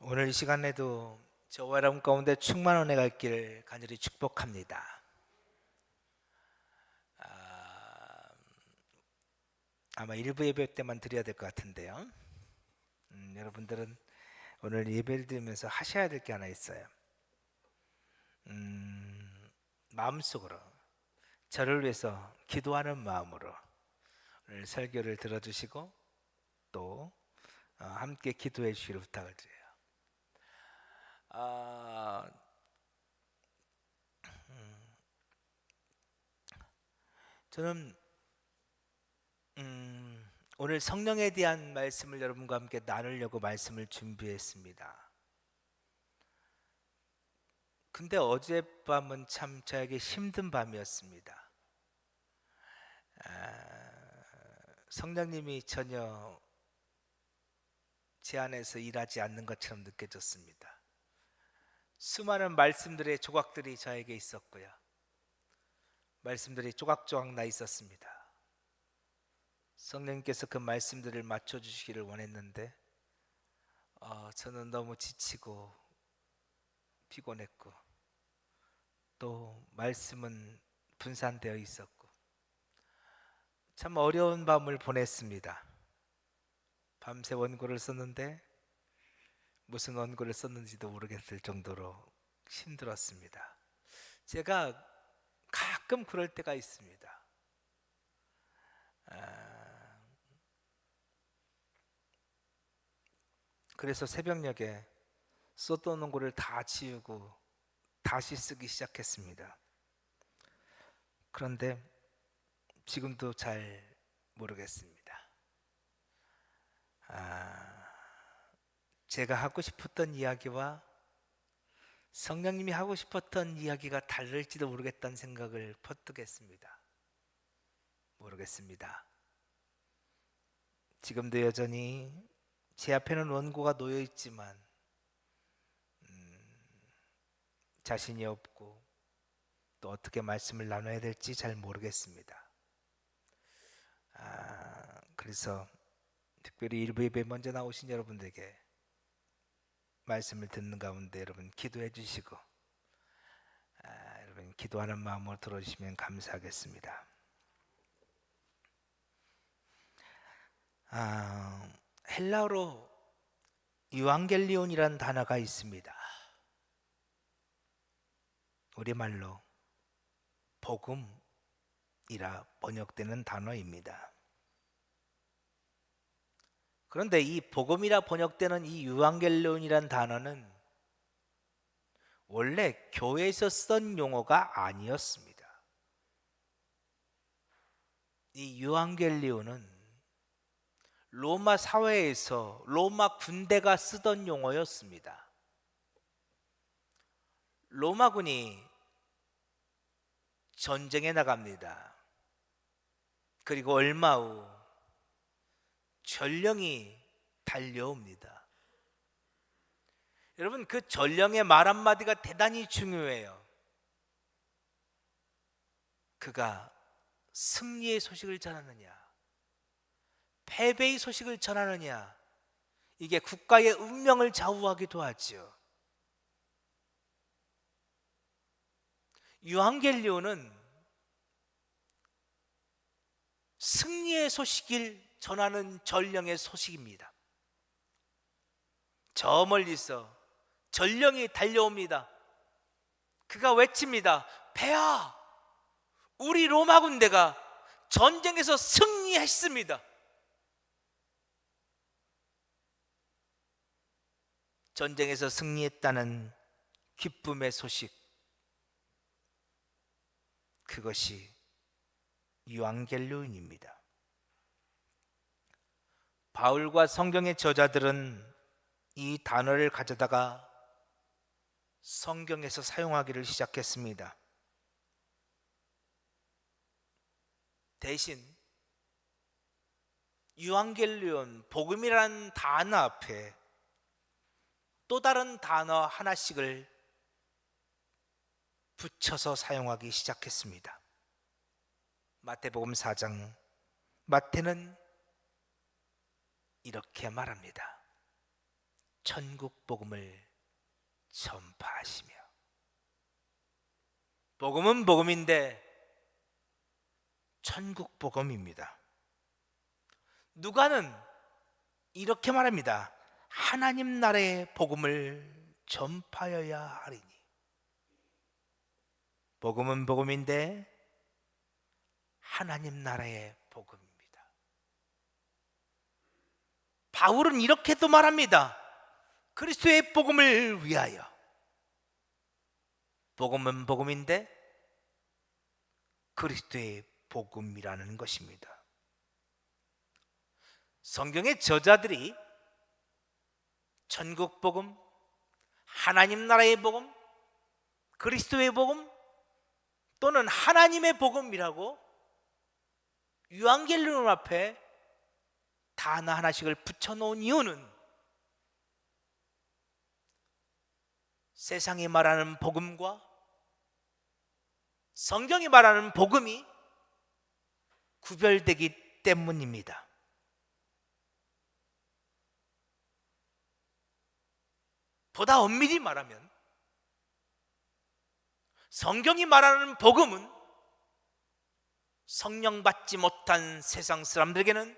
오늘 이 시간에도 저와 여러분 가운데 충만한 은혜가 있기를 간절히 축복합니다. 아마 일부 예배 때만 드려야 될 것 같은데요. 여러분들은 오늘 예배를 드리면서 하셔야 될 게 하나 있어요. 마음속으로 저를 위해서 기도하는 마음으로 오늘 설교를 들어주시고 또 함께 기도해 주시기를 부탁을 드려요. 저는 오늘 성령에 대한 말씀을 여러분과 함께 나누려고 말씀을 준비했습니다. 근데 어젯밤은 참 저에게 힘든 밤이었습니다. 성령님이 전혀 제 안에서 일하지 않는 것처럼 느껴졌습니다. 수많은 말씀들의 조각들이 저에게 있었고요. 말씀들이 조각조각 나 있었습니다. 성령님께서 그 말씀들을 맞춰주시기를 원했는데 저는 너무 지치고 피곤했고 또 말씀은 분산되어 있었고 참 어려운 밤을 보냈습니다. 밤새 원고를 썼는데 무슨 원고를 썼는지도 모르겠을 정도로 힘들었습니다. 제가 가끔 그럴 때가 있습니다. 그래서 새벽녘에 썼던 원고를 다 지우고 다시 쓰기 시작했습니다. 그런데 지금도 잘 모르겠습니다. 제가 하고 싶었던 이야기와 성령님이 하고 싶었던 이야기가 다를지도 모르겠다는 생각을 퍼뜩 했습니다. 모르겠습니다. 지금도 여전히 제 앞에는 원고가 놓여 있지만 자신이 없고 또 어떻게 말씀을 나눠야 될지 잘 모르겠습니다. 그래서 특별히 일부 예배 먼저 나오신 여러분들에게 말씀을 듣는 가운데 여러분 기도해 주시고 여러분 기도하는 마음으로 들어주시면 감사하겠습니다. 헬라어로 유앙겔리온이라는 단어가 있습니다. 우리말로 복음이라 번역되는 단어입니다. 그런데 이 복음이라 번역되는 이 유앙겔리온이라는 단어는 원래 교회에서 쓰던 용어가 아니었습니다. 이 유앙겔리온은 로마 사회에서 로마 군대가 쓰던 용어였습니다. 로마군이 전쟁에 나갑니다. 그리고 얼마 후 전령이 달려옵니다. 여러분 그 전령의 말 한마디가 대단히 중요해요. 그가 승리의 소식을 전하느냐 패배의 소식을 전하느냐 이게 국가의 운명을 좌우하기도 하죠. 유앙겔리온은 승리의 소식을 전하는 전령의 소식입니다. 저 멀리서 전령이 달려옵니다. 그가 외칩니다. 폐하, 우리 로마 군대가 전쟁에서 승리했습니다. 전쟁에서 승리했다는 기쁨의 소식, 그것이 유앙겔리온입니다. 바울과 성경의 저자들은 이 단어를 가져다가 성경에서 사용하기를 시작했습니다. 대신 유앙겔리온, 복음이라는 단어 앞에 또 다른 단어 하나씩을 붙여서 사용하기 시작했습니다. 마태복음 4장, 마태는 이렇게 말합니다. 천국 복음을 전파하시며. 복음은 복음인데 천국 복음입니다. 누가는 이렇게 말합니다. 하나님 나라의 복음을 전파하여야 하리니. 복음은 복음인데 하나님 나라의 복음입니다. 바울은 이렇게도 말합니다. 그리스도의 복음을 위하여. 복음은 복음인데 그리스도의 복음이라는 것입니다. 성경의 저자들이 천국 복음, 하나님 나라의 복음, 그리스도의 복음 또는 하나님의 복음이라고 유앙겔리온 앞에 단어 하나씩을 붙여놓은 이유는 세상이 말하는 복음과 성경이 말하는 복음이 구별되기 때문입니다. 보다 엄밀히 말하면 성경이 말하는 복음은 성령 받지 못한 세상 사람들에게는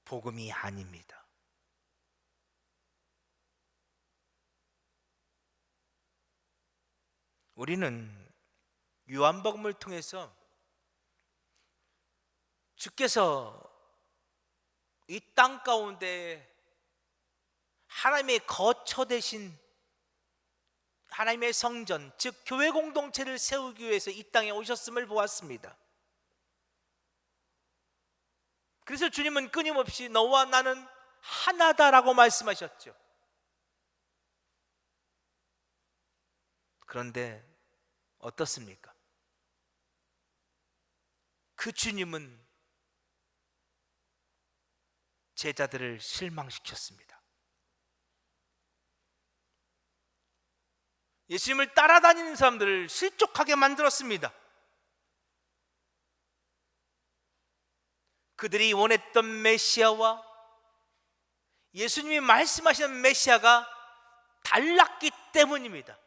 복음이 아닙니다. 우리는 요한복음을 통해서 주께서 이 땅 가운데 하나님의 거처 되신 하나님의 성전, 즉 교회 공동체를 세우기 위해서 이 땅에 오셨음을 보았습니다. 그래서 주님은 끊임없이 너와 나는 하나다라고 말씀하셨죠. 그런데 어떻습니까? 그 주님은 제자들을 실망시켰습니다. 예수님을 따라다니는 사람들을 실족하게 만들었습니다. 그들이 원했던 메시아와 예수님이 말씀하시는 메시아가 달랐기 때문입니다.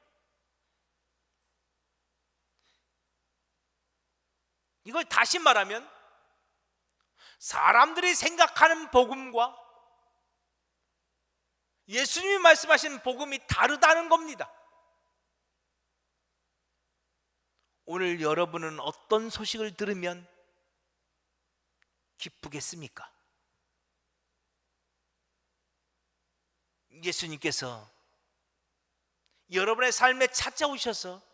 이걸 다시 말하면 사람들이 생각하는 복음과 예수님이 말씀하신 복음이 다르다는 겁니다. 오늘 여러분은 어떤 소식을 들으면 기쁘겠습니까? 예수님께서 여러분의 삶에 찾아오셔서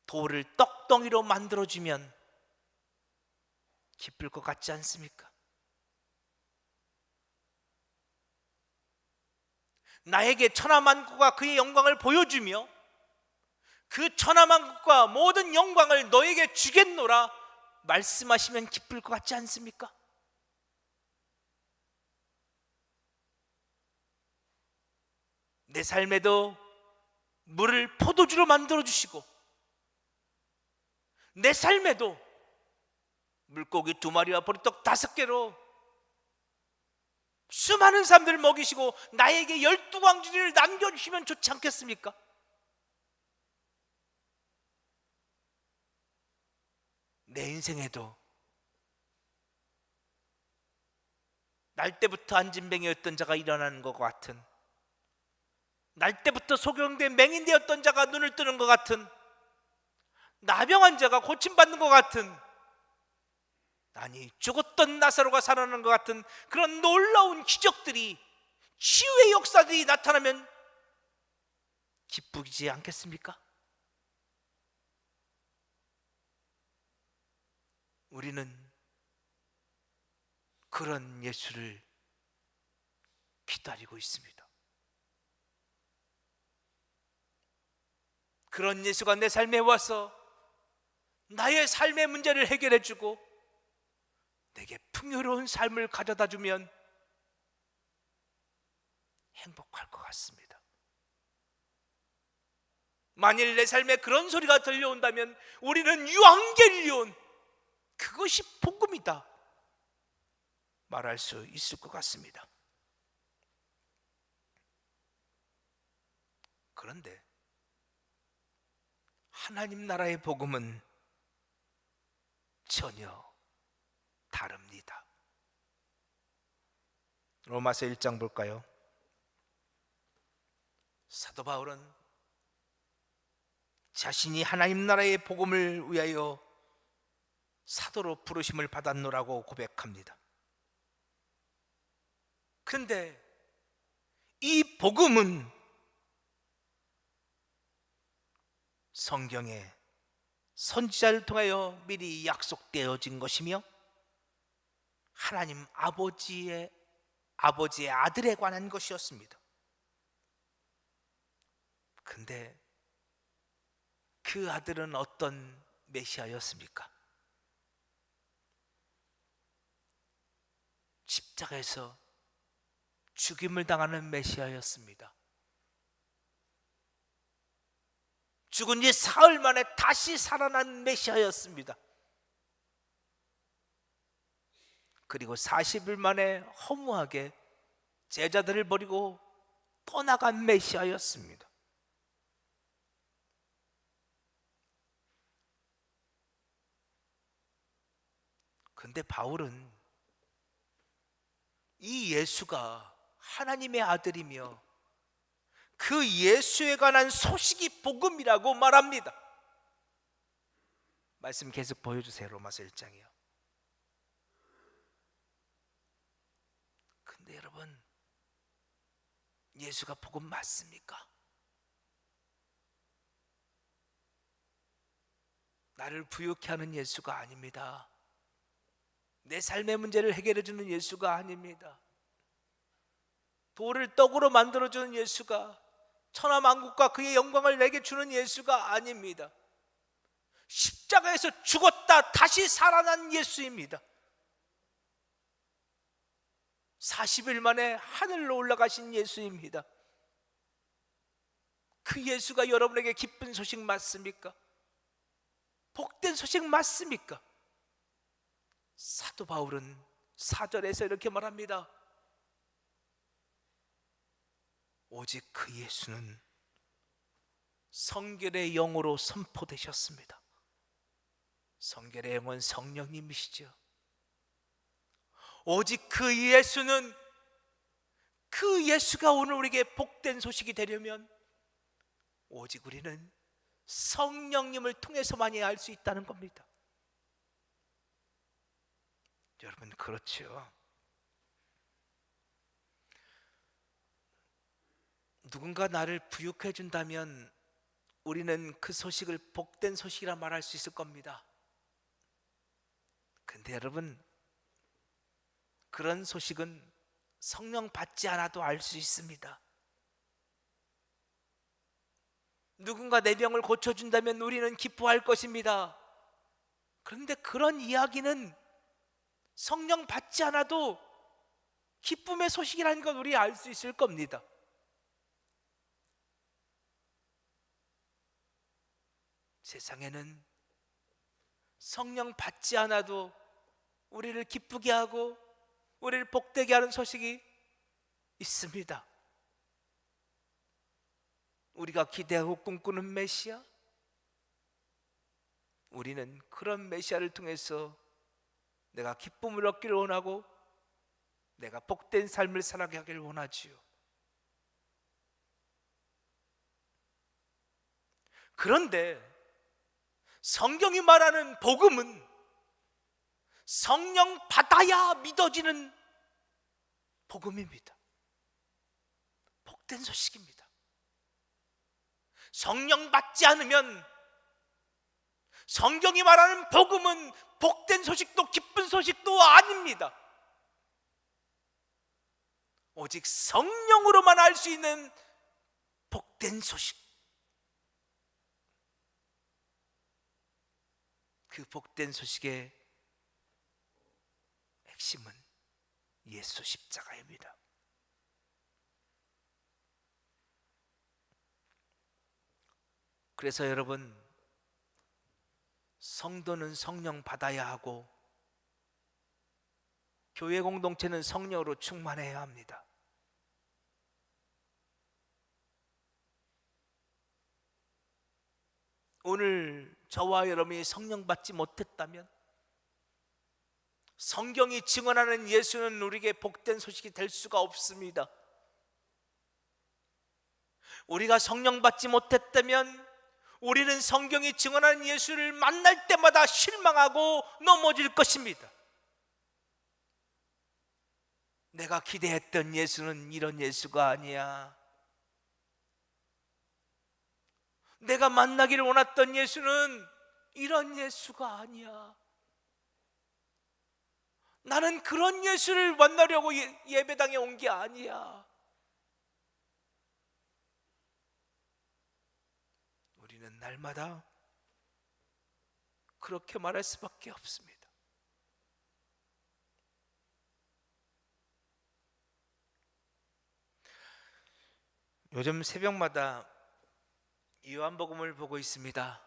돌을 떡덩이로 만들어주면 기쁠 것 같지 않습니까? 나에게 천하만국과 그의 영광을 보여주며 그 천하만국과 모든 영광을 너에게 주겠노라 말씀하시면 기쁠 것 같지 않습니까? 내 삶에도 물을 포도주로 만들어주시고 내 삶에도 물고기 2마리와 보리떡 5개로 수많은 사람들을 먹이시고 나에게 12광주리를 남겨주시면 좋지 않겠습니까? 내 인생에도 날 때부터 안진뱅이였던 자가 일어나는 것 같은, 날 때부터 소경된 맹인되었던 자가 눈을 뜨는 것 같은, 나병한 자가 고침받는 것 같은, 아니 죽었던 나사로가 살아나는 것 같은 그런 놀라운 기적들이, 치유의 역사들이 나타나면 기쁘지 않겠습니까? 우리는 그런 예수를 기다리고 있습니다. 그런 예수가 내 삶에 와서 나의 삶의 문제를 해결해주고 내게 풍요로운 삶을 가져다주면 행복할 것 같습니다. 만일 내 삶에 그런 소리가 들려온다면 우리는 유앙겔리온, 그것이 복음이다 말할 수 있을 것 같습니다. 그런데 하나님 나라의 복음은 전혀 다릅니다. 로마서 1장 볼까요? 사도 바울은 자신이 하나님 나라의 복음을 위하여 사도로 부르심을 받았노라고 고백합니다. 그런데 이 복음은 성경에 선지자를 통하여 미리 약속되어진 것이며 하나님 아버지의 아들에 관한 것이었습니다. 근데 그 아들은 어떤 메시아였습니까? 십자가에서 죽임을 당하는 메시아였습니다. 죽은 지 사흘 만에 다시 살아난 메시아였습니다. 그리고 40일 만에 허무하게 제자들을 버리고 떠나간 메시아였습니다. 그런데 바울은 이 예수가 하나님의 아들이며 그 예수에 관한 소식이 복음이라고 말합니다. 말씀 계속 보여주세요. 로마서 1장이요. 근데 여러분, 예수가 복음 맞습니까? 나를 부유케 하는 예수가 아닙니다. 내 삶의 문제를 해결해 주는 예수가 아닙니다. 돌을 떡으로 만들어주는 예수가, 천하만국과 그의 영광을 내게 주는 예수가 아닙니다. 십자가에서 죽었다 다시 살아난 예수입니다. 40일 만에 하늘로 올라가신 예수입니다. 그 예수가 여러분에게 기쁜 소식 맞습니까? 복된 소식 맞습니까? 사도 바울은 4절에서 이렇게 말합니다. 오직 그 예수는 성결의 영으로 선포되셨습니다. 성결의 영은 성령님이시죠. 오직 그 예수는, 그 예수가 오늘 우리에게 복된 소식이 되려면 오직 우리는 성령님을 통해서만이 알 수 있다는 겁니다. 여러분, 그렇죠? 누군가 나를 부유케 해준다면 우리는 그 소식을 복된 소식이라 말할 수 있을 겁니다. 근데 여러분, 그런 소식은 성령 받지 않아도 알 수 있습니다. 누군가 내 병을 고쳐준다면 우리는 기뻐할 것입니다. 그런데 그런 이야기는 성령 받지 않아도 기쁨의 소식이라는 건 우리 알 수 있을 겁니다. 세상에는 성령 받지 않아도 우리를 기쁘게 하고 우리를 복되게 하는 소식이 있습니다. 우리가 기대하고 꿈꾸는 메시아, 우리는 그런 메시아를 통해서 내가 기쁨을 얻기를 원하고 내가 복된 삶을 살아가게 하기를 원하지요. 그런데 성경이 말하는 복음은 성령 받아야 믿어지는 복음입니다. 복된 소식입니다. 성령 받지 않으면 성경이 말하는 복음은 복된 소식도 기쁜 소식도 아닙니다. 오직 성령으로만 알 수 있는 복된 소식, 그 복된 소식의 핵심은 예수 십자가입니다. 그래서 여러분, 성도는 성령 받아야 하고 교회 공동체는 성령으로 충만해야 합니다. 오늘 저와 여러분이 성령 받지 못했다면 성경이 증언하는 예수는 우리에게 복된 소식이 될 수가 없습니다. 우리가 성령 받지 못했다면 우리는 성경이 증언하는 예수를 만날 때마다 실망하고 넘어질 것입니다. 내가 기대했던 예수는 이런 예수가 아니야. 내가 만나기를 원했던 예수는 이런 예수가 아니야. 나는 그런 예수를 만나려고 예배당에 온 게 아니야. 우리는 날마다 그렇게 말할 수밖에 없습니다. 요즘 새벽마다 요한복음을 보고 있습니다.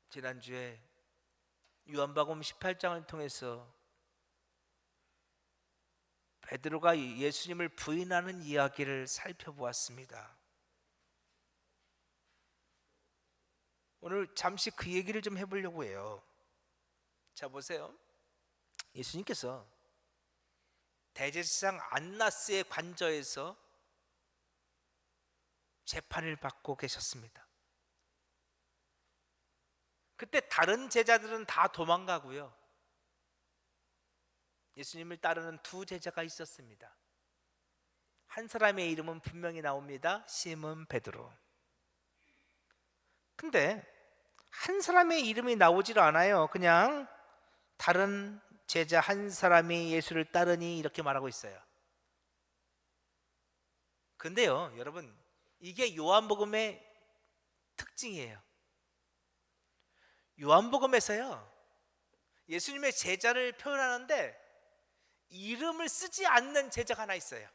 지난주에 요한복음 18장을 통해서 베드로가 예수님을 부인하는 이야기를 살펴보았습니다. 오늘 잠시 그 얘기를 좀 해보려고 해요. 자, 보세요. 예수님께서 대제사장 안나스의 관저에서 재판을 받고 계셨습니다. 그때 다른 제자들은 다 도망가고요. 예수님을 따르는 두 제자가 있었습니다. 한 사람의 이름은 분명히 나옵니다. 시몬 베드로. 근데 한 사람의 이름이 나오질 않아요. 그냥 다른 제자 한 사람이 예수를 따르니 이렇게 말하고 있어요. 근데요, 여러분, 이게 요한복음의 특징이에요. 요한복음에서요, 예수님의 제자를 표현하는데 이름을 쓰지 않는 제자가 하나 있어요.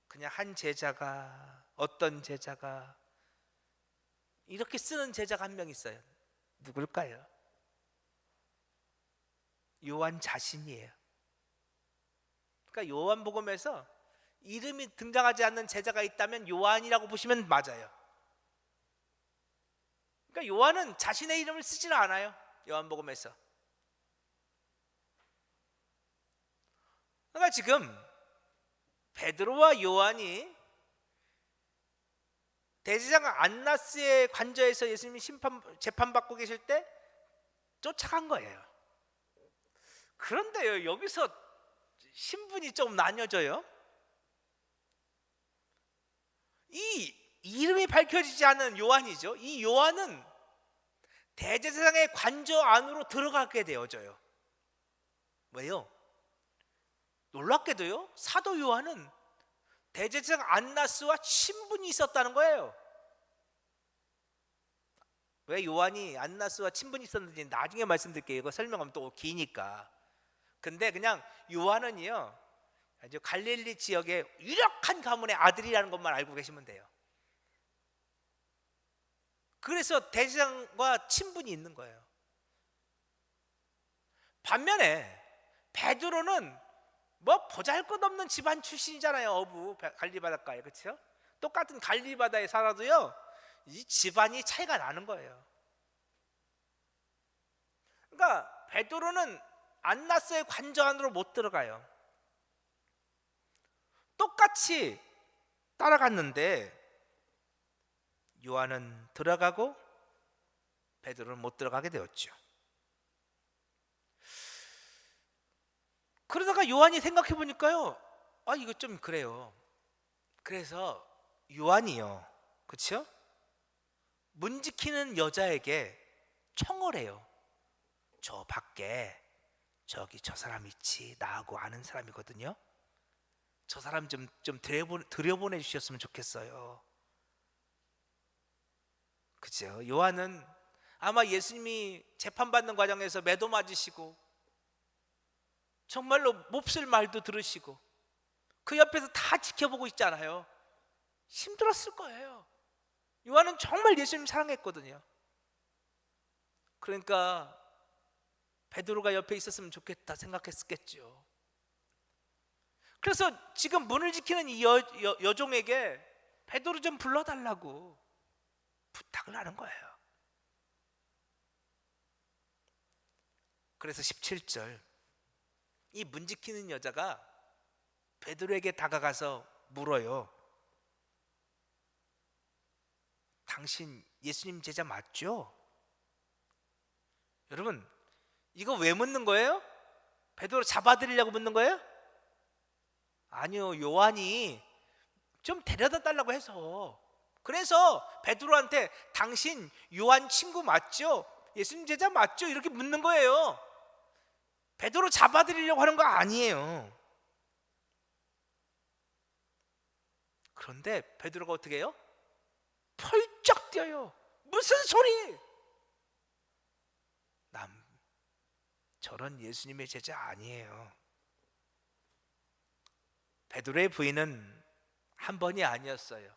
그냥 한 제자가, 어떤 제자가 이렇게 쓰는 제자가 한 명 있어요. 누굴까요? 요한 자신이에요. 그러니까 요한복음에서 이름이 등장하지 않는 제자가 있다면 요한이라고 보시면 맞아요. 그러니까 요한은 자신의 이름을 쓰지는 않아요. 요한복음에서. 그러니까 지금 베드로와 요한이 대제사장 안나스의 관저에서 예수님이 재판받고 계실 때 쫓아간 거예요. 그런데요, 여기서 신분이 좀 나뉘어져요. 이 이름이 밝혀지지 않은 요한이죠. 이 요한은 대제사장의 관저 안으로 들어가게 되어져요. 왜요? 놀랍게도요, 사도 요한은 대제사장 안나스와 친분이 있었다는 거예요. 왜 요한이 안나스와 친분이 있었는지 나중에 말씀드릴게요. 이거 설명하면 또 기니까. 근데 그냥 요한은요, 아주 갈릴리 지역의 유력한 가문의 아들이라는 것만 알고 계시면 돼요. 그래서 대제사장과 친분이 있는 거예요. 반면에 베드로는 뭐 보잘것없는 집안 출신이잖아요. 어부 갈릴리 바닷가에, 그렇죠? 똑같은 갈릴리 바다에 살아도요, 이 집안이 차이가 나는 거예요. 그러니까 베드로는 안나스의 관저 안으로 못 들어가요. 똑같이 따라갔는데 요한은 들어가고 베드로는 못 들어가게 되었죠. 그러다가 요한이 생각해 보니까요, 이거 좀 그래요. 그래서 요한이요, 그렇죠? 문 지키는 여자에게 청을 해요. 저 밖에 저기 저 사람 있지, 나하고 아는 사람이거든요. 저 사람 좀 들여보내 주셨으면 좋겠어요. 그죠? 요한은 아마 예수님이 재판받는 과정에서 매도 맞으시고 정말로 몹쓸 말도 들으시고 그 옆에서 다 지켜보고 있잖아요. 힘들었을 거예요. 요한은 정말 예수님 사랑했거든요. 그러니까 베드로가 옆에 있었으면 좋겠다 생각했겠죠. 그래서 지금 문을 지키는 이 여종에게 베드로 좀 불러달라고 부탁을 하는 거예요. 그래서 17절, 이 문 지키는 여자가 베드로에게 다가가서 물어요. 당신 예수님 제자 맞죠? 여러분, 이거 왜 묻는 거예요? 베드로 잡아드리려고 묻는 거예요? 아니요, 요한이 좀 데려다 달라고 해서. 그래서 베드로한테 당신 요한 친구 맞죠? 예수님 제자 맞죠? 이렇게 묻는 거예요. 베드로 잡아드리려고 하는 거 아니에요. 그런데 베드로가 어떻게 해요? 펄쩍 뛰어요. 무슨 소리? 저런 예수님의 제자 아니에요. 베드로의 부인은 한 번이 아니었어요.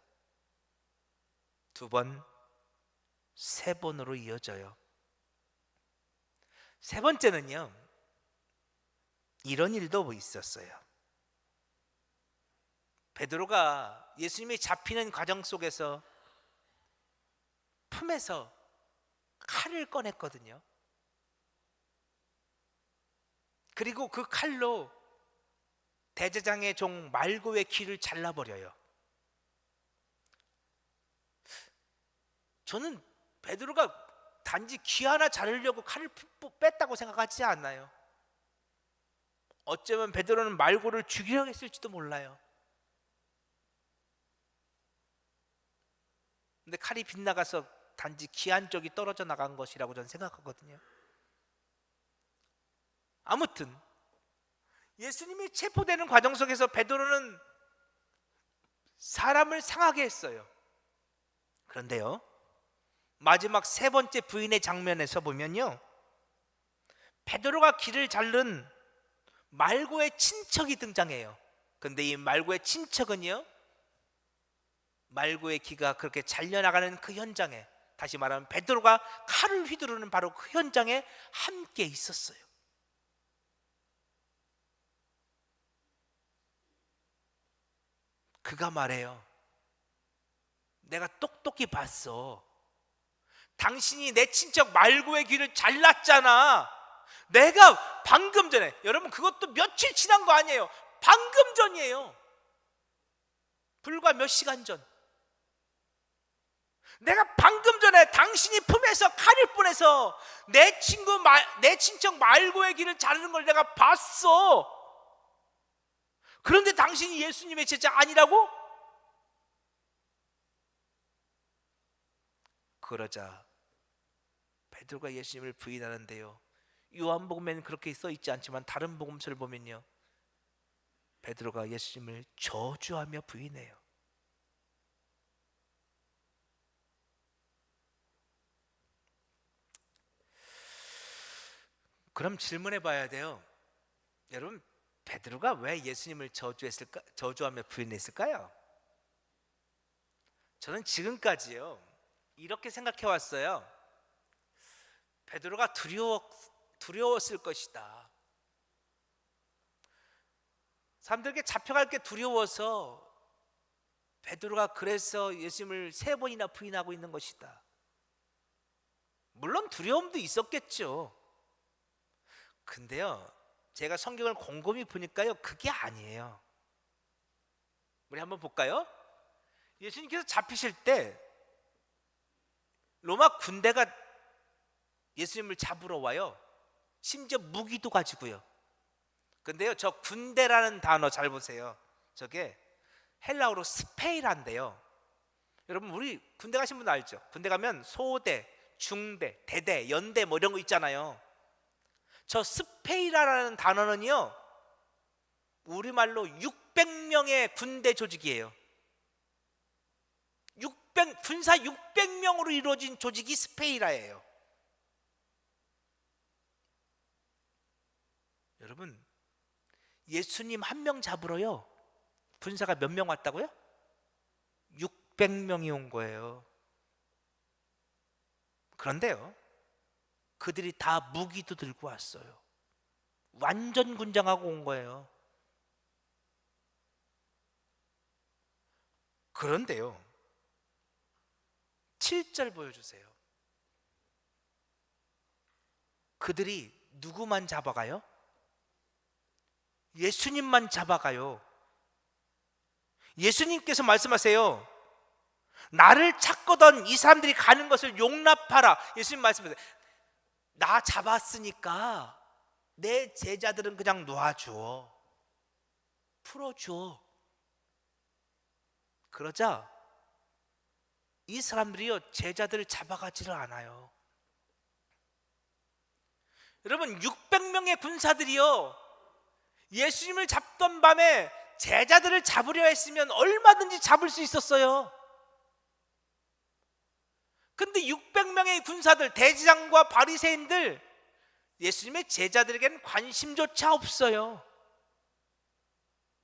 두 번, 세 번으로 이어져요. 세 번째는요, 이런 일도 있었어요. 베드로가 예수님이 잡히는 과정 속에서 품에서 칼을 꺼냈거든요. 그리고 그 칼로 대제장의 종 말고의 귀를 잘라버려요. 저는 베드로가 단지 귀 하나 자르려고 칼을 뺐다고 생각하지 않나요? 어쩌면 베드로는 말고를 죽이려고 했을지도 몰라요. 근데 칼이 빗나가서 단지 귀 한쪽이 떨어져 나간 것이라고 저는 생각하거든요. 아무튼 예수님이 체포되는 과정 속에서 베드로는 사람을 상하게 했어요. 그런데요, 마지막 세 번째 부인의 장면에서 보면요, 베드로가 귀를 자른 말고의 친척이 등장해요. 근데 이 말고의 친척은요, 말고의 귀가 그렇게 잘려나가는 그 현장에, 다시 말하면 베드로가 칼을 휘두르는 바로 그 현장에 함께 있었어요. 그가 말해요. 내가 똑똑히 봤어. 당신이 내 친척 말고의 귀를 잘랐잖아. 내가 방금 전에, 여러분 그것도 며칠 지난 거 아니에요. 방금 전이에요. 불과 몇 시간 전. 내가 방금 전에 당신이 품에서 칼을 뻔해서 내 친척 말고의 귀를 자르는 걸 내가 봤어. 그런데 당신이 예수님의 제자 아니라고? 그러자 베드로가 예수님을 부인하는데요, 요한복음에는 그렇게 써 있지 않지만 다른 복음서를 보면요, 베드로가 예수님을 저주하며 부인해요. 그럼 질문해 봐야 돼요. 여러분, 베드로가 왜 예수님을 저주하며 부인했을까요? 저는 지금까지요, 이렇게 생각해 왔어요. 베드로가 두려웠을 것이다. 사람들에게 잡혀갈 게 두려워서 베드로가 그래서 예수님을 세 번이나 부인하고 있는 것이다. 물론 두려움도 있었겠죠. 근데요, 제가 성경을 곰곰이 보니까요, 그게 아니에요. 우리 한번 볼까요? 예수님께서 잡히실 때 로마 군대가 예수님을 잡으러 와요. 심지어 무기도 가지고요. 근데요, 저 군대라는 단어 잘 보세요. 저게 헬라어로 스페이라인데요. 여러분, 우리 군대 가신 분 알죠? 군대 가면 소대, 중대, 대대, 연대 뭐 이런 거 있잖아요. 저 스페이라라는 단어는요, 우리말로 600명의 군대 조직이에요. 군사 600명으로 이루어진 조직이 스페이라예요. 여러분, 예수님 한 명 잡으러요, 군사가 몇 명 왔다고요? 600명이 온 거예요. 그런데요, 그들이 다 무기도 들고 왔어요. 완전 군장하고 온 거예요. 600명이 온 거예요. 그런데요, 그들이 다 무기도 들고 왔어요. 완전 군장하고 온 거예요. 그런데요, 그들이 다 무기도 들고 왔어요. 완전 군장하고 온 거예요. 그런데요, 그들이 다 무기도 들고 왔어요. 완전 군장하고 온 거예요. 그런데요, 7절 보여주세요. 그들이 누구만 잡아가요? 예수님만 잡아가요. 예수님께서 말씀하세요. 나를 찾거든 이 사람들이 가는 것을 용납하라. 예수님 말씀하세요. 나 잡았으니까 내 제자들은 그냥 놔줘, 풀어줘. 그러자 이 사람들이요, 제자들을 잡아가지를 않아요. 여러분, 600명의 군사들이요, 예수님을 잡던 밤에 제자들을 잡으려 했으면 얼마든지 잡을 수 있었어요. 근데 600명의 군사들, 대제사장과 바리새인들, 예수님의 제자들에게는 관심조차 없어요.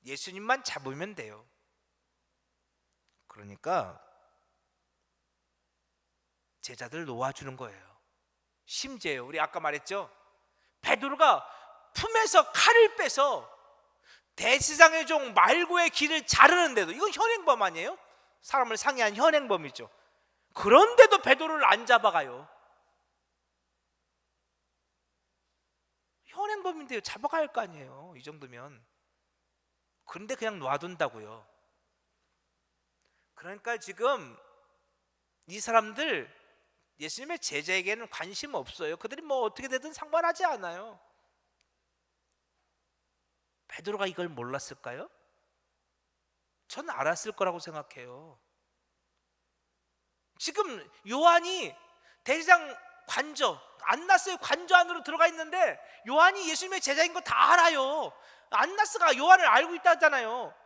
예수님만 잡으면 돼요. 그러니까 제자들 놓아주는 거예요. 심지어 우리 아까 말했죠, 베드로가 품에서 칼을 빼서 대제사장의 종 말고의 길을 자르는데도, 이건 현행범 아니에요? 사람을 상해한 현행범이죠. 그런데도 베드로를 안 잡아가요. 현행범인데요, 잡아가야 할 거 아니에요, 이 정도면. 그런데 그냥 놔둔다고요. 그러니까 지금 이 사람들, 예수님의 제자에게는 관심 없어요. 그들이 뭐 어떻게 되든 상관하지 않아요. 베드로가 이걸 몰랐을까요? 전 알았을 거라고 생각해요. 지금 요한이 대제사장 관저, 안나스의 관저 안으로 들어가 있는데 요한이 예수님의 제자인 거 다 알아요. 안나스가 요한을 알고 있다잖아요.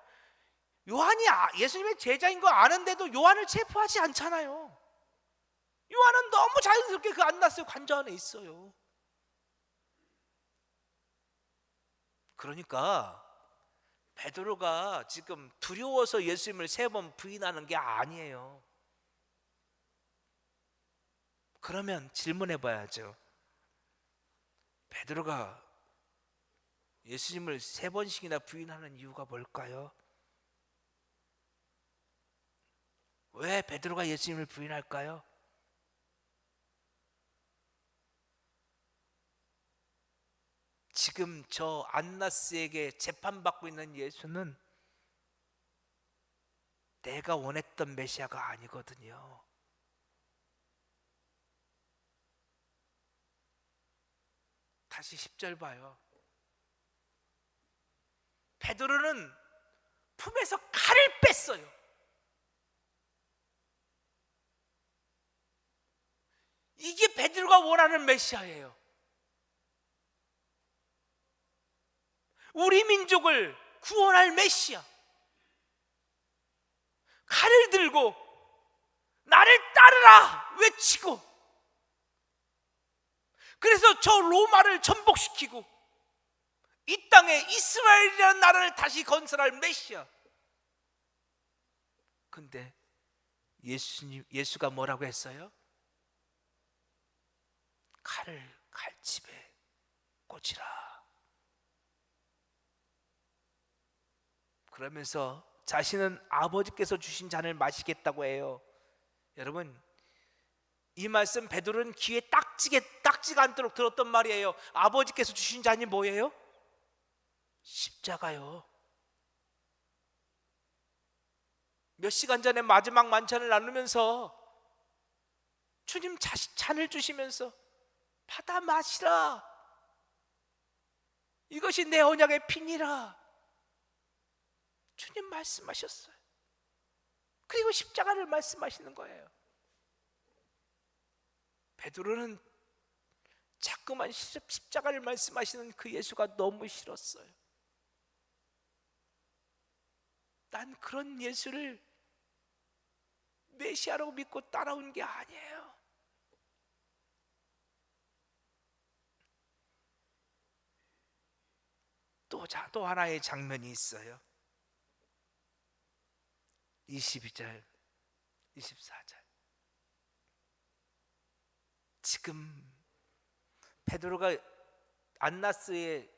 요한이 예수님의 제자인 거 아는데도 요한을 체포하지 않잖아요. 요한은 너무 자연스럽게 그 안나스의 관저 안에 있어요. 그러니까 베드로가 지금 두려워서 예수님을 3번 부인하는 게 아니에요. 그러면 질문해 봐야죠. 베드로가 예수님을 3번씩이나 부인하는 이유가 뭘까요? 왜 베드로가 예수님을 부인할까요? 지금 저 안나스에게 재판받고 있는 예수는 내가 원했던 메시아가 아니거든요. 다시 10절 봐요. 베드로는 품에서 칼을 뺐어요. 이게 베드로가 원하는 메시아예요. 우리 민족을 구원할 메시아. 칼을 들고 나를 따르라 외치고, 그래서 저 로마를 전복시키고 이 땅에 이스라엘이라는 나라를 다시 건설할 메시아. 근데 예수가 뭐라고 했어요? 칼을 칼집에 꽂으라. 그러면서 자신은 아버지께서 주신 잔을 마시겠다고 해요. 여러분, 이 말씀 베드로는 귀에 딱지가 않도록 들었던 말이에요. 아버지께서 주신 잔이 뭐예요? 십자가요. 몇 시간 전에 마지막 만찬을 나누면서 주님 잔을 주시면서 받아 마시라, 이것이 내 언약의 피니라, 주님 말씀하셨어요. 그리고 십자가를 말씀하시는 거예요. 베드로는 자꾸만 십자가를 말씀하시는 그 예수가 너무 싫었어요. 난 그런 예수를 메시아라고 믿고 따라온 게 아니에요. 또 하나의 장면이 있어요. 22절, 24절. 지금 베드로가 안나스의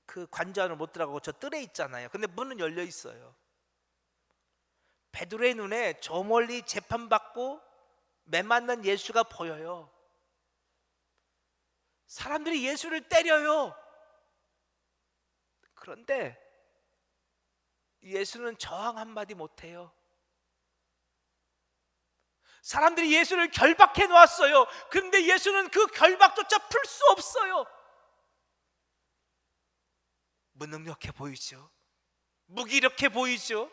그 관저 안으로 못 들어가고 저 뜰에 있잖아요. 근데 문은 열려 있어요. 베드로의 눈에 저 멀리 재판받고 매 맞는 예수가 보여요. 사람들이 예수를 때려요. 그런데 예수는 저항 한마디 못해요. 사람들이 예수를 결박해 놓았어요. 그런데 예수는 그 결박조차 풀 수 없어요. 무능력해 보이죠? 무기력해 보이죠?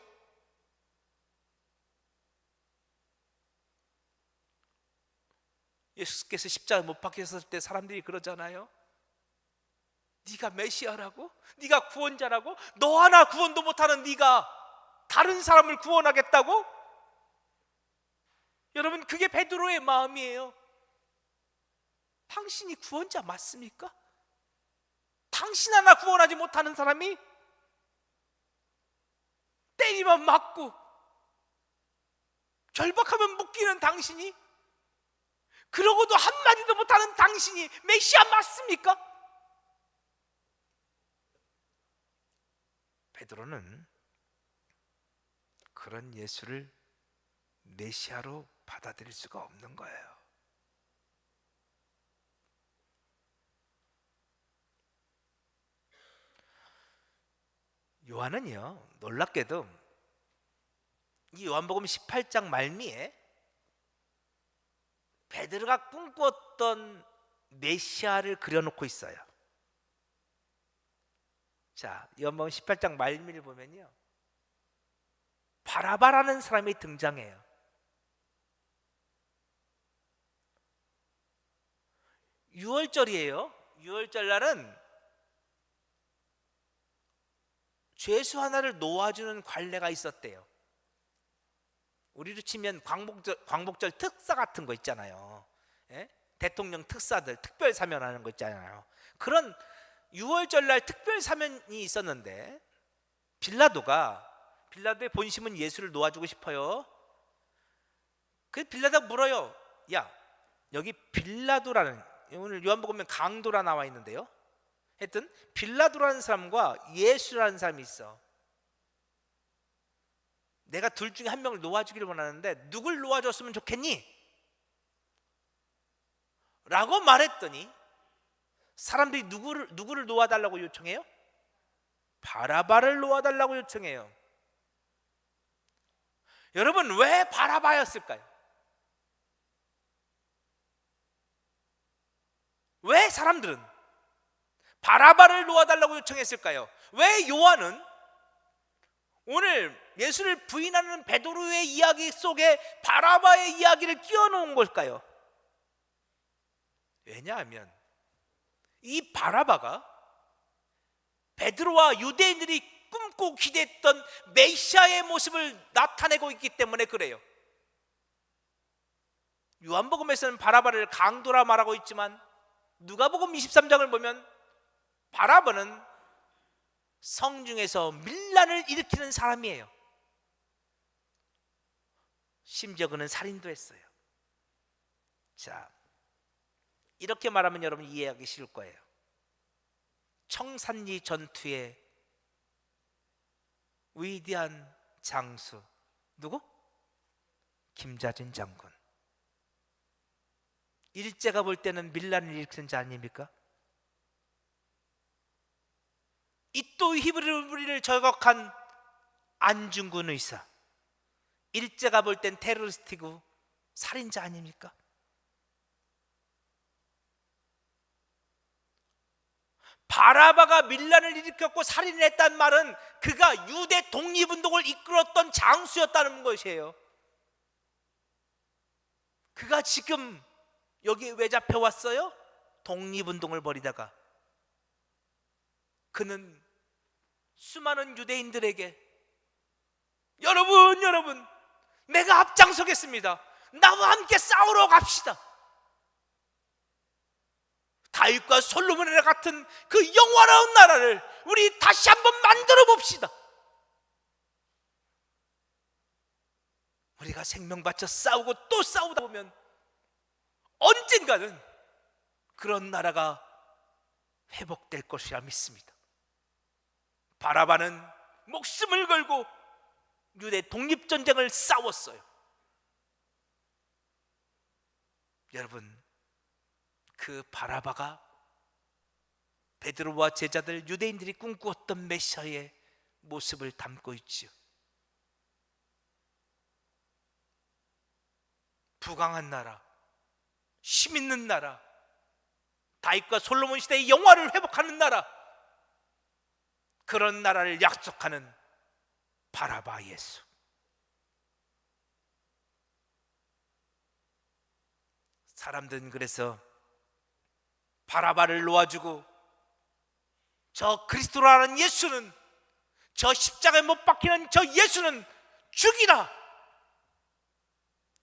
예수께서 십자가에 못 박혔을 때 사람들이 그러잖아요. 네가 메시아라고? 네가 구원자라고? 너 하나 구원도 못하는 네가 다른 사람을 구원하겠다고? 여러분, 그게 베드로의 마음이에요. 당신이 구원자 맞습니까? 당신 하나 구원하지 못하는 사람이 때리면 맞고 결박하면 묶이는 당신이, 그러고도 한마디도 못하는 당신이 메시아 맞습니까? 베드로는 그런 예수를 메시아로 받아들일 수가 없는 거예요. 요한은요, 놀랍게도 이 요한복음 18장 말미에 베드로가 꿈꾸었던 메시아를 그려놓고 있어요. 자, 요한복음 18장 말미를 보면요, 바라바라는 사람이 등장해요. 유월절이에요. 유월절 날은 죄수 하나를 놓아주는 관례가 있었대요. 우리로 치면 광복절 특사 같은 거 있잖아요. 예? 대통령 특사들 특별 사면하는 거 있잖아요. 그런 유월절 날 특별 사면이 있었는데 빌라도의 본심은 예수를 놓아주고 싶어요. 그 빌라도가 물어요. 야, 여기 빌라도라는, 오늘 요한복음에 강도라 나와 있는데요, 하여튼 빌라도라는 사람과 예수라는 사람이 있어. 내가 둘 중에 한 명을 놓아주기를 원하는데 누굴 놓아줬으면 좋겠니? 라고 말했더니 사람들이 누구를 놓아달라고 요청해요? 바라바를 놓아달라고 요청해요. 여러분, 왜 바라바였을까요? 왜 사람들은 바라바를 놓아달라고 요청했을까요? 왜 요한은 오늘 예수를 부인하는 베드로의 이야기 속에 바라바의 이야기를 끼워놓은 걸까요? 왜냐하면 이 바라바가 베드로와 유대인들이 꿈꾸고 기대했던 메시아의 모습을 나타내고 있기 때문에 그래요. 요한복음에서는 바라바를 강도라 말하고 있지만 누가복음 23장을 보면 바라바는 성중에서 밀란을 일으키는 사람이에요. 심지어 그는 살인도 했어요. 자, 이렇게 말하면 여러분 이해하기 쉬울 거예요. 청산리 전투의 위대한 장수 누구? 김자진 장군. 일제가 볼 때는 밀란을 일으키는 자 아닙니까? 이또 히브리를 저격한 안중근 의사, 일제가 볼 땐 테러리스트고 살인자 아닙니까? 바라바가 밀란을 일으켰고 살인을 했다는 말은 그가 유대 독립운동을 이끌었던 장수였다는 것이에요. 그가 지금 여기 왜 잡혀왔어요? 독립운동을 벌이다가. 그는 수많은 유대인들에게 여러분 내가 앞장서겠습니다. 나와 함께 싸우러 갑시다. 다윗과 솔로몬의 같은 그 영원한 나라를 우리 다시 한번 만들어 봅시다. 우리가 생명 바쳐 싸우고 또 싸우다 보면 언젠가는 그런 나라가 회복될 것이라 믿습니다. 바라바는 목숨을 걸고 유대 독립전쟁을 싸웠어요. 여러분, 그 바라바가 베드로와 제자들, 유대인들이 꿈꾸었던 메시아의 모습을 담고 있지요. 부강한 나라, 힘 있는 나라, 다윗과 솔로몬 시대의 영화를 회복하는 나라, 그런 나라를 약속하는 바라바 예수. 사람들은 그래서 바라바를 놓아주고 저 그리스도라는 예수는, 저 십자가에 못 박히는 저 예수는 죽이라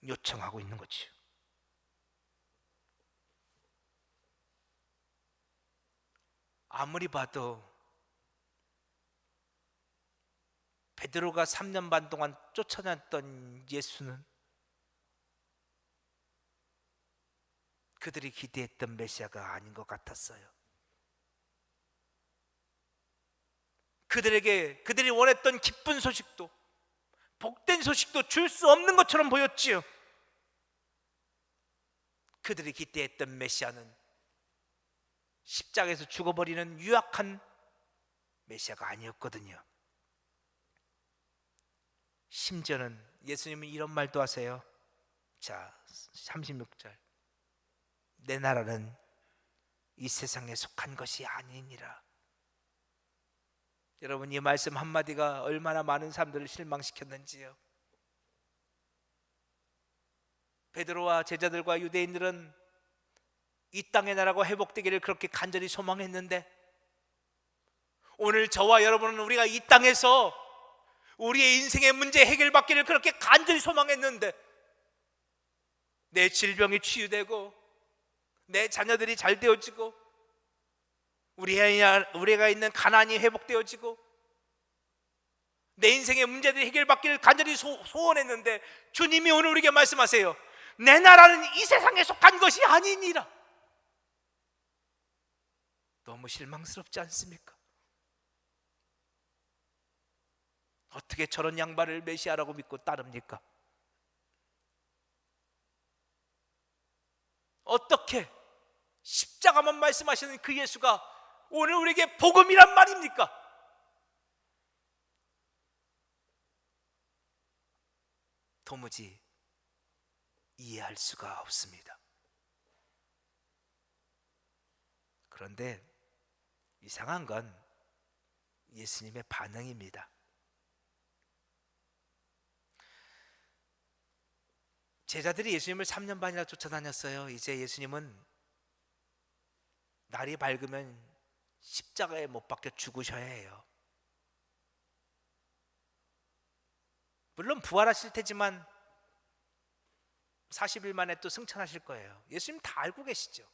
요청하고 있는 거지요. 아무리 봐도 베드로가 3년 반 동안 쫓아냈던 예수는 그들이 기대했던 메시아가 아닌 것 같았어요. 그들이 원했던 기쁜 소식도, 복된 소식도 줄 수 없는 것처럼 보였지요. 그들이 기대했던 메시아는 십자가에서 죽어버리는 유약한 메시아가 아니었거든요. 심지어는 예수님은 이런 말도 하세요. 자, 36절. 내 나라는 이 세상에 속한 것이 아니니라. 여러분, 이 말씀 한마디가 얼마나 많은 사람들을 실망시켰는지요. 베드로와 제자들과 유대인들은 이 땅의 나라가 회복되기를 그렇게 간절히 소망했는데, 오늘 저와 여러분은 우리가 이 땅에서 우리의 인생의 문제 해결받기를 그렇게 간절히 소망했는데, 내 질병이 치유되고 내 자녀들이 잘 되어지고 우리가 있는 가난이 회복되어지고 내 인생의 문제들이 해결받기를 간절히 소원했는데, 주님이 오늘 우리에게 말씀하세요. 내 나라는 이 세상에 속한 것이 아니니라. 너무 실망스럽지 않습니까? 어떻게 저런 양반을 메시아라고 믿고 따릅니까? 어떻게 십자가만 말씀하시는 그 예수가 오늘 우리에게 복음이란 말입니까? 도무지 이해할 수가 없습니다. 그런데 이상한 건 예수님의 반응입니다. 제자들이 예수님을 3년 반이나 쫓아다녔어요. 이제 예수님은 날이 밝으면 십자가에 못 박혀 죽으셔야 해요. 물론 부활하실 테지만 40일 만에 또 승천하실 거예요. 예수님 다 알고 계시죠.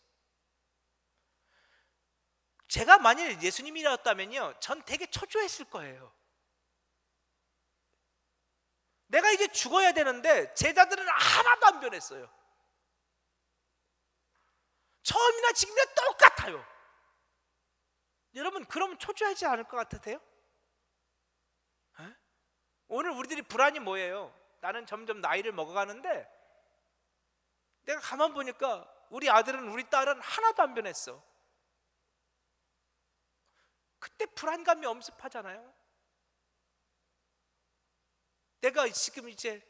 제가 만일 예수님이었다면요, 전 되게 초조했을 거예요. 내가 이제 죽어야 되는데 제자들은 하나도 안 변했어요. 처음이나 지금이나 똑같아요. 여러분, 그러면 초조하지 않을 것 같으세요? 에? 오늘 우리들이 불안이 뭐예요? 나는 점점 나이를 먹어가는데 내가 가만 보니까 우리 아들은 우리 딸은 하나도 안 변했어. 그때 불안감이 엄습하잖아요. 내가 지금 이제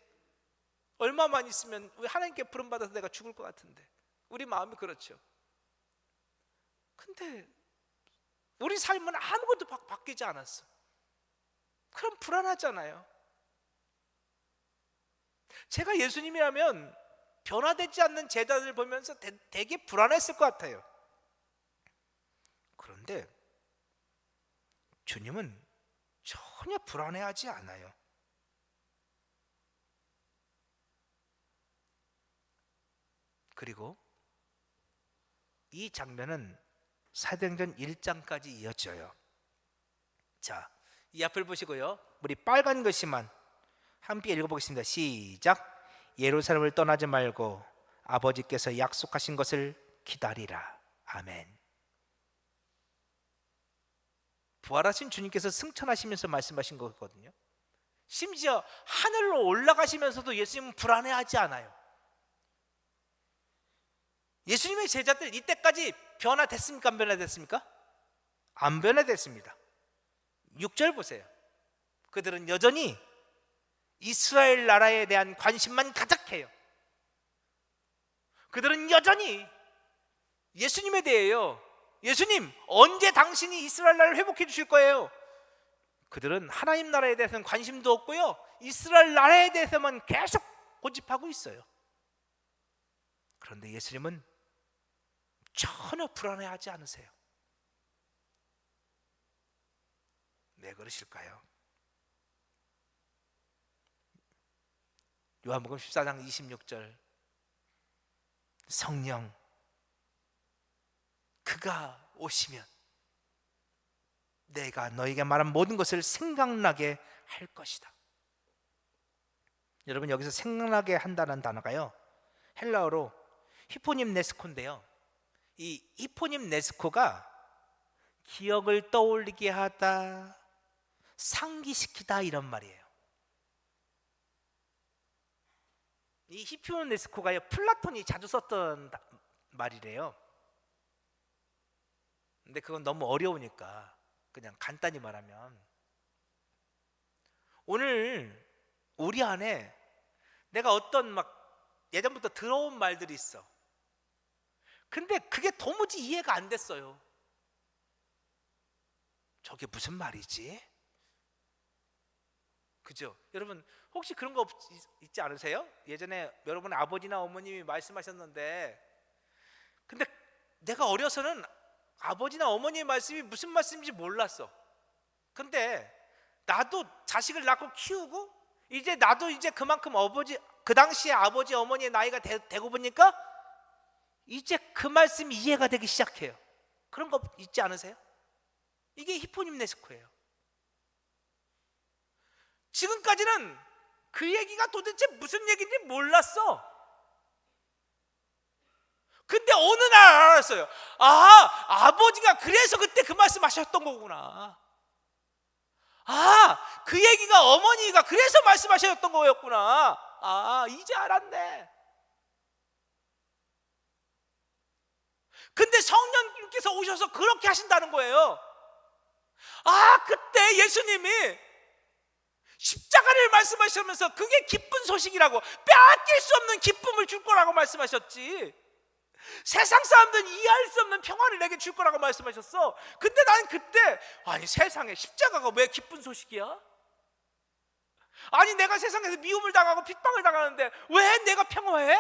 얼마만 있으면 하나님께 부름받아서 내가 죽을 것 같은데, 우리 마음이 그렇죠. 근데 우리 삶은 아무것도 바뀌지 않았어. 그럼 불안하잖아요. 제가 예수님이라면 변화되지 않는 제자들 보면서 되게 불안했을 것 같아요. 그런데 주님은 전혀 불안해하지 않아요. 그리고 이 장면은 사도행전 1장까지 이어져요. 자, 이 앞을 보시고요, 우리 빨간 글씨만 함께 읽어보겠습니다. 시작. 예루살렘을 떠나지 말고 아버지께서 약속하신 것을 기다리라. 아멘. 부활하신 주님께서 승천하시면서 말씀하신 거거든요. 심지어 하늘로 올라가시면서도 예수님은 불안해하지 않아요. 예수님의 제자들 이때까지 변화됐습니까? 안 변화됐습니까? 안 변화됐습니다. 6절 보세요. 그들은 여전히 이스라엘 나라에 대한 관심만 가득해요. 그들은 여전히 예수님에 대해요. 예수님, 언제 당신이 이스라엘 나라를 회복해 주실 거예요? 그들은 하나님 나라에 대해서는 관심도 없고요, 이스라엘 나라에 대해서만 계속 고집하고 있어요. 그런데 예수님은 전혀 불안해하지 않으세요. 왜 그러실까요? 요한복음 14장 26절, 성령 그가 오시면 내가 너에게 말한 모든 것을 생각나게 할 것이다. 여러분, 여기서 생각나게 한다는 단어가요, 헬라어로 히포님 네스코인데요, 이 히포님 네스코가 기억을 떠올리게 하다, 상기시키다 이런 말이에요. 이 히포님 네스코가요, 플라톤이 자주 썼던 말이래요. 근데 그건 너무 어려우니까 그냥 간단히 말하면, 오늘 우리 안에 내가 어떤 막 예전부터 들어온 말들이 있어. 근데 그게 도무지 이해가 안 됐어요. 저게 무슨 말이지? 그죠? 여러분, 혹시 그런 거 있지 않으세요? 예전에 여러분 아버지나 어머님이 말씀하셨는데, 근데 내가 어려서는 아버지나 어머니의 말씀이 무슨 말씀인지 몰랐어. 근데 나도 자식을 낳고 키우고 이제 나도 이제 그만큼 그 당시에 아버지 어머니의 나이가 되고 보니까 이제 그 말씀이 이해가 되기 시작해요. 그런 거 있지 않으세요? 이게 히포님 네스코예요. 지금까지는 그 얘기가 도대체 무슨 얘기인지 몰랐어. 근데 어느 날 알았어요. 아, 아버지가 그래서 그때 그 말씀 하셨던 거구나. 아, 그 얘기가 어머니가 그래서 말씀하셨던 거였구나. 아, 이제 알았네. 근데 성령님께서 오셔서 그렇게 하신다는 거예요. 아, 그때 예수님이 십자가를 말씀하시면서 그게 기쁜 소식이라고, 빼앗길 수 없는 기쁨을 줄 거라고 말씀하셨지, 세상 사람들은 이해할 수 없는 평화를 내게 줄 거라고 말씀하셨어. 근데 난 그때, 아니 세상에 십자가가 왜 기쁜 소식이야? 아니 내가 세상에서 미움을 당하고 핍박을 당하는데 왜 내가 평화해?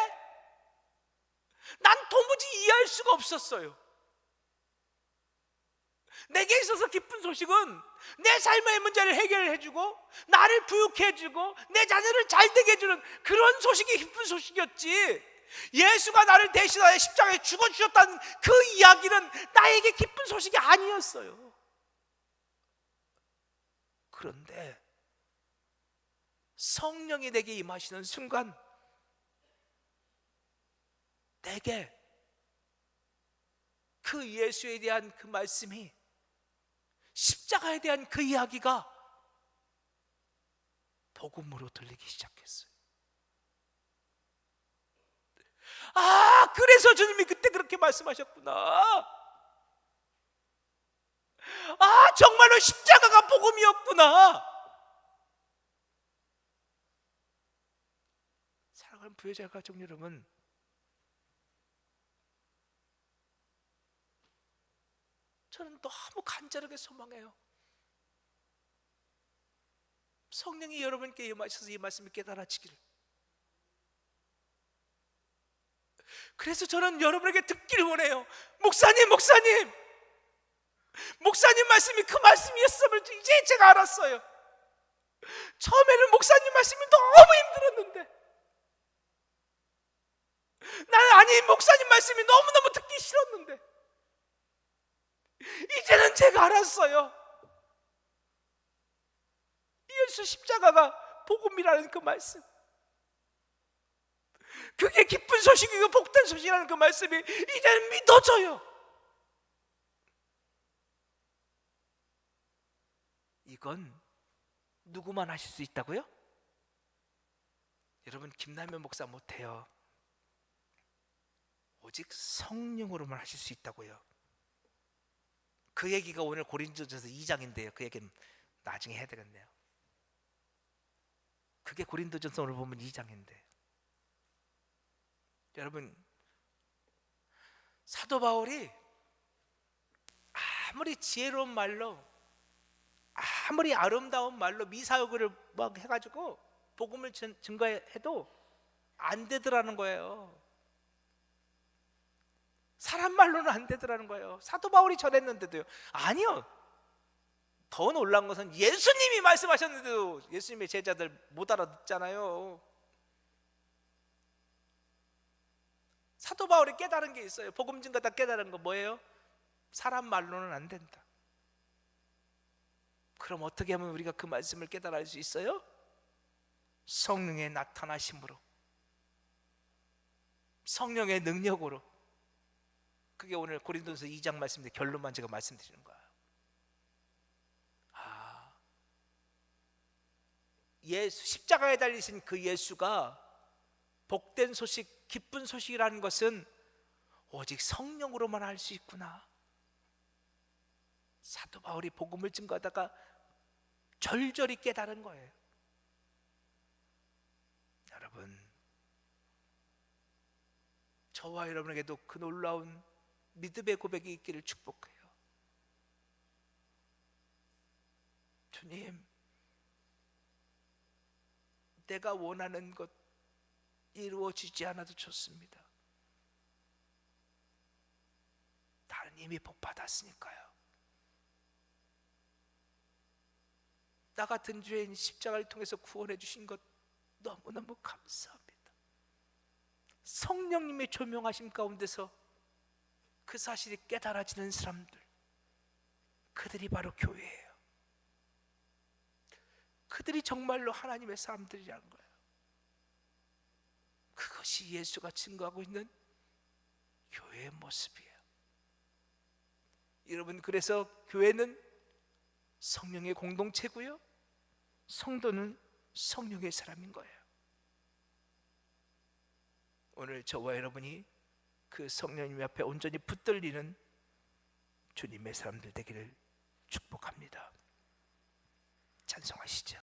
난 도무지 이해할 수가 없었어요. 내게 있어서 기쁜 소식은 내 삶의 문제를 해결해주고 나를 부유케 해주고 내 자녀를 잘되게 해주는 그런 소식이 기쁜 소식이었지, 예수가 나를 대신하여 십자가에 죽어주셨다는 그 이야기는 나에게 기쁜 소식이 아니었어요. 그런데 성령이 내게 임하시는 순간 내게 그 예수에 대한 그 말씀이, 십자가에 대한 그 이야기가 복음으로 들리기 시작했어요. 아, 그래서 주님이 그때 그렇게 말씀하셨구나. 아, 정말로 십자가가 복음이었구나. 사랑하는 부여자 가족 여러분, 저는 너무 간절하게 소망해요. 성령이 여러분께 임하셔서 이 말씀을 깨달아지기를. 그래서 저는 여러분에게 듣기를 원해요. 목사님 말씀이 그 말씀이었음을 이제 제가 알았어요. 처음에는 목사님 말씀이 너무 힘들었는데, 나는 목사님 말씀이 너무너무 듣기 싫었는데, 이제는 제가 알았어요. 예수 십자가가 복음이라는 그 말씀, 그게 기쁜 소식이고 복된 소식이라는 그 말씀이 이제는 믿어져요. 이건 누구만 하실 수 있다고요? 여러분, 김남현 목사 못해요. 오직 성령으로만 하실 수 있다고요. 그 얘기가 오늘 고린도전서 2장인데요. 그 얘기는 나중에 해야 되겠네요. 그게 고린도전서 오늘 보면 2장인데, 여러분, 사도 바울이 아무리 지혜로운 말로, 아무리 아름다운 말로 미사역을 막 해가지고 복음을 증거해도 안 되더라는 거예요. 사람 말로는 안 되더라는 거예요. 사도 바울이 전했는데도요. 아니요, 더 놀란 것은 예수님이 말씀하셨는데도 예수님의 제자들 못 알아듣잖아요. 사도 바울이 깨달은 게 있어요. 복음 증거다 깨달은 거 뭐예요? 사람 말로는 안 된다. 그럼 어떻게 하면 우리가 그 말씀을 깨달을 수 있어요? 성령의 나타나심으로, 성령의 능력으로. 그게 오늘 고린도서 2장 말씀인데 결론만 제가 말씀드리는 거예요. 예수, 십자가에 달리신 그 예수가 복된 소식, 기쁜 소식이라는 것은 오직 성령으로만 할 수 있구나. 사도 바울이 복음을 증거하다가 절절히 깨달은 거예요. 여러분, 저와 여러분에게도 그 놀라운 믿음의 고백이 있기를 축복해요. 주님, 내가 원하는 것 이루어지지 않아도 좋습니다. 나는 이미 복 받았으니까요. 나 같은 죄인 십자가를 통해서 구원해 주신 것 너무너무 감사합니다. 성령님의 조명하심 가운데서 그 사실이 깨달아지는 사람들, 그들이 바로 교회예요. 그들이 정말로 하나님의 사람들이라는 거예요. 그것이 예수가 증거하고 있는 교회의 모습이에요. 여러분, 그래서 교회는 성령의 공동체고요, 성도는 성령의 사람인 거예요. 오늘 저와 여러분이 그 성령님 앞에 온전히 붙들리는 주님의 사람들 되기를 축복합니다. 찬송하시죠.